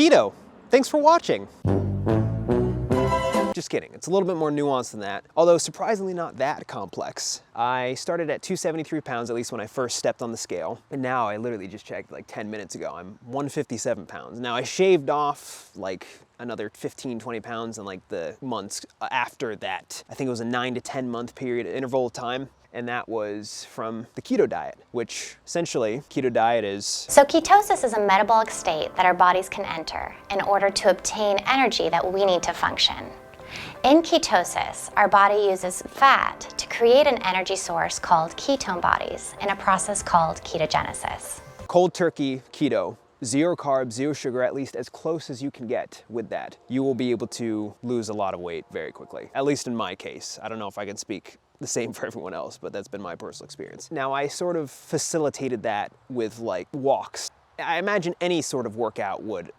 keto. Thanks for watching. Just kidding, it's a little bit more nuanced than that, although surprisingly not that complex. I started at 273 pounds, at least when I first stepped on the scale, and now I literally just checked like 10 minutes ago, I'm 157 pounds. Now I shaved off like another 15, 20 pounds in like the months after that. I think it was a 9 to 10 month period interval of time. And that was from the keto diet, which essentially keto diet is... So ketosis is a metabolic state that our bodies can enter in order to obtain energy that we need to function. In ketosis, our body uses fat to create an energy source called ketone bodies in a process called ketogenesis. Cold turkey keto, 0 carbs, 0 sugar, at least as close as you can get with that. You will be able to lose a lot of weight very quickly, at least in my case. I don't know if I can speak the same for everyone else, but that's been my personal experience. Now, I sort of facilitated that with like walks. I imagine any sort of workout would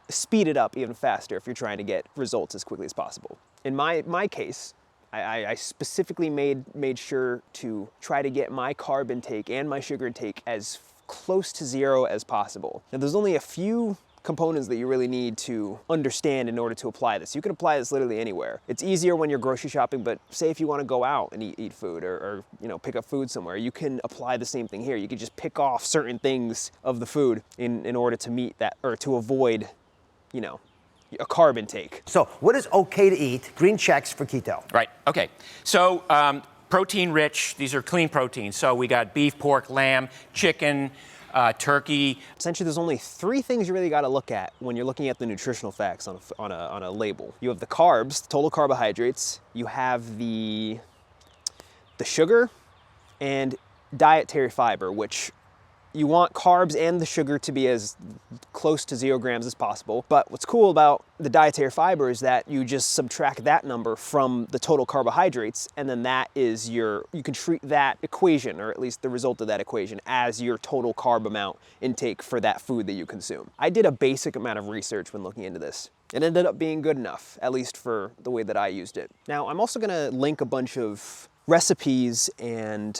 speed it up even faster if you're trying to get results as quickly as possible. In my case, I specifically made sure to try to get my carb intake and my sugar intake as close to 0 as possible. Now, there's only a few components that you really need to understand in order to apply this. You can apply this literally anywhere. It's easier when you're grocery shopping, but say if you want to go out and eat food or you know, pick up food somewhere, you can apply the same thing here. You can just pick off certain things of the food in order to meet that, or to avoid, you know, a carb intake. So what is okay to eat? Green checks for keto. Right, okay. So protein rich, these are clean proteins. So we got beef, pork, lamb, chicken, turkey. Essentially, there's only 3 things you really got to look at when you're looking at the nutritional facts on a label. You have the carbs, total carbohydrates. You have the sugar and dietary fiber, which you want carbs and the sugar to be as close to 0 grams as possible. But what's cool about the dietary fiber is that you just subtract that number from the total carbohydrates, and then that is you can treat that equation, or at least the result of that equation, as your total carb amount intake for that food that you consume. I did a basic amount of research when looking into this. It ended up being good enough, at least for the way that I used it. Now, I'm also gonna link a bunch of recipes and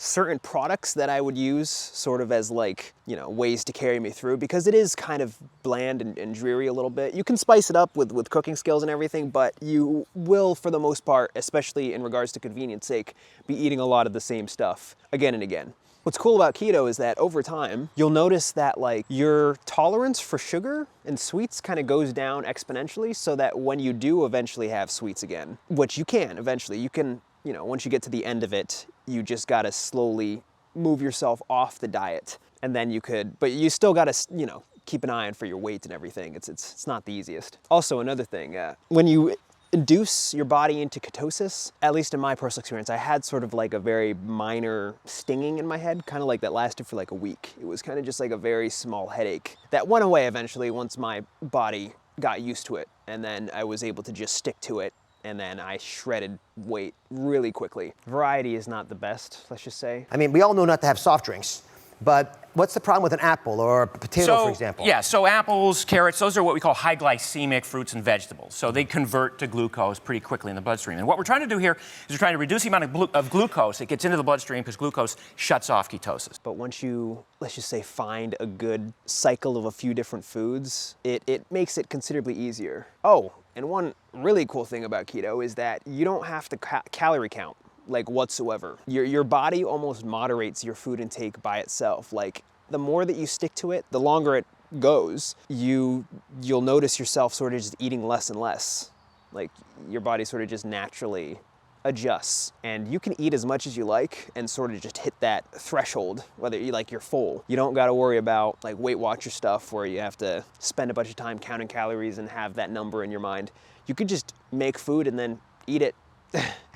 certain products that I would use sort of as like, you know, ways to carry me through, because it is kind of bland and dreary a little bit. You can spice it up with cooking skills and everything, but you will, for the most part, especially in regards to convenience sake, be eating a lot of the same stuff again and again. What's cool about keto is that over time, you'll notice that like your tolerance for sugar and sweets kind of goes down exponentially, so that when you do eventually have sweets again, which you can eventually, you can, you know, once you get to the end of it, you just gotta slowly move yourself off the diet. And then you could, but you still gotta, you know, keep an eye on for your weight and everything. It's not the easiest. Also, another thing, when you induce your body into ketosis, at least in my personal experience, I had sort of like a very minor stinging in my head, kind of like that lasted for like a week. It was kind of just like a very small headache that went away eventually once my body got used to it. And then I was able to just stick to it. And then I shredded weight really quickly. Variety is not the best, let's just say. I mean, we all know not to have soft drinks, but what's the problem with an apple or a potato, for example? Yeah, so apples, carrots, those are what we call high glycemic fruits and vegetables. So they convert to glucose pretty quickly in the bloodstream. And what we're trying to do here is we're trying to reduce the amount of glucose that gets into the bloodstream, because glucose shuts off ketosis. But once you, let's just say, find a good cycle of a few different foods, it makes it considerably easier. Oh, and one really cool thing about keto is that you don't have to calorie count, like whatsoever. Your body almost moderates your food intake by itself. Like the more that you stick to it, the longer it goes, you'll notice yourself sort of just eating less and less. Like your body sort of just naturally adjusts, and you can eat as much as you like and sort of just hit that threshold, whether you're full. You don't got to worry about like Weight Watcher stuff where you have to spend a bunch of time counting calories and have that number in your mind. You could just make food and then eat it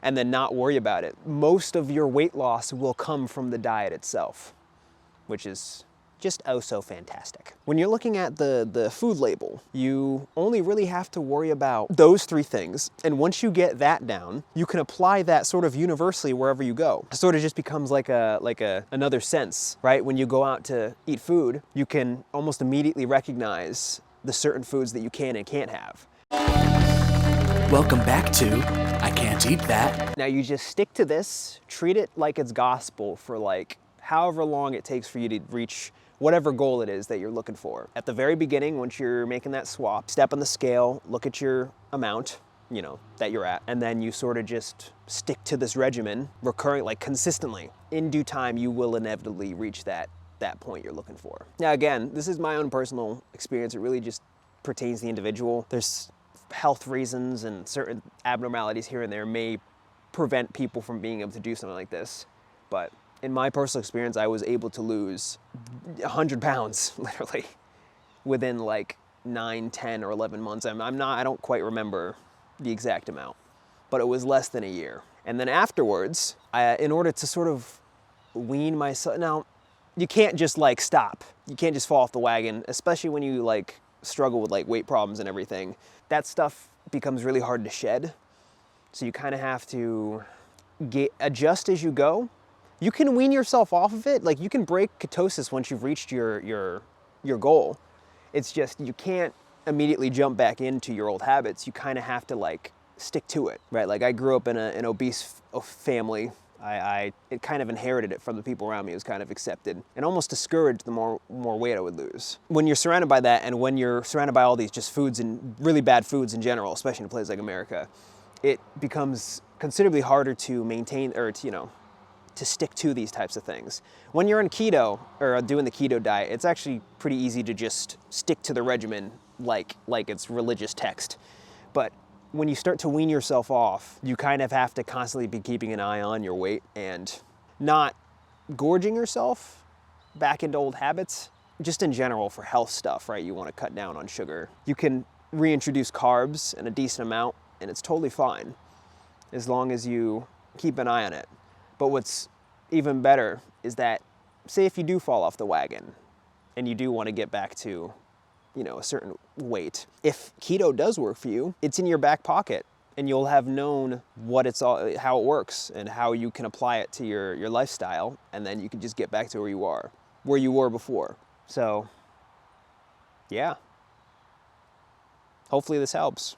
and then not worry about it. Most of your weight loss will come from the diet itself, which is just oh so fantastic. When you're looking at the food label, you only really have to worry about those 3 things. And once you get that down, you can apply that sort of universally wherever you go. It sort of just becomes like another sense, right? When you go out to eat food, you can almost immediately recognize the certain foods that you can and can't have. Welcome back to I Can't Eat That. Now you just stick to this, treat it like it's gospel for like however long it takes for you to reach whatever goal it is that you're looking for. At the very beginning, once you're making that swap, step on the scale, look at your amount, you know, that you're at, and then you sort of just stick to this regimen, recurring, like consistently. In due time, you will inevitably reach that point you're looking for. Now again, this is my own personal experience. It really just pertains to the individual. There's health reasons and certain abnormalities here and there may prevent people from being able to do something like this. But in my personal experience, I was able to lose 100 pounds, literally, within like 9, 10, or 11 months. I don't quite remember the exact amount, but it was less than a year. And then afterwards, in order to sort of wean myself, now, you can't just like stop. You can't just fall off the wagon, especially when you like struggle with like weight problems and everything. That stuff becomes really hard to shed. So you kind of have to adjust as you go. You can wean yourself off of it. Like you can break ketosis once you've reached your goal. It's just you can't immediately jump back into your old habits. You kind of have to like stick to it, right? Like I grew up in an obese family. It kind of inherited it from the people around me. It was kind of accepted and almost discouraged the more weight I would lose. When you're surrounded by that, and when you're surrounded by all these just foods and really bad foods in general, especially in a place like America, it becomes considerably harder to maintain or to stick to these types of things. When you're on keto or doing the keto diet, it's actually pretty easy to just stick to the regimen like it's religious text. But when you start to wean yourself off, you kind of have to constantly be keeping an eye on your weight and not gorging yourself back into old habits. Just in general for health stuff, right? You want to cut down on sugar. You can reintroduce carbs in a decent amount and it's totally fine as long as you keep an eye on it. But what's even better is that, say if you do fall off the wagon and you do want to get back to a certain weight. If keto does work for you, it's in your back pocket and you'll have known how it works and how you can apply it to your lifestyle, and then you can just get back to where you were before. So, yeah. Hopefully this helps.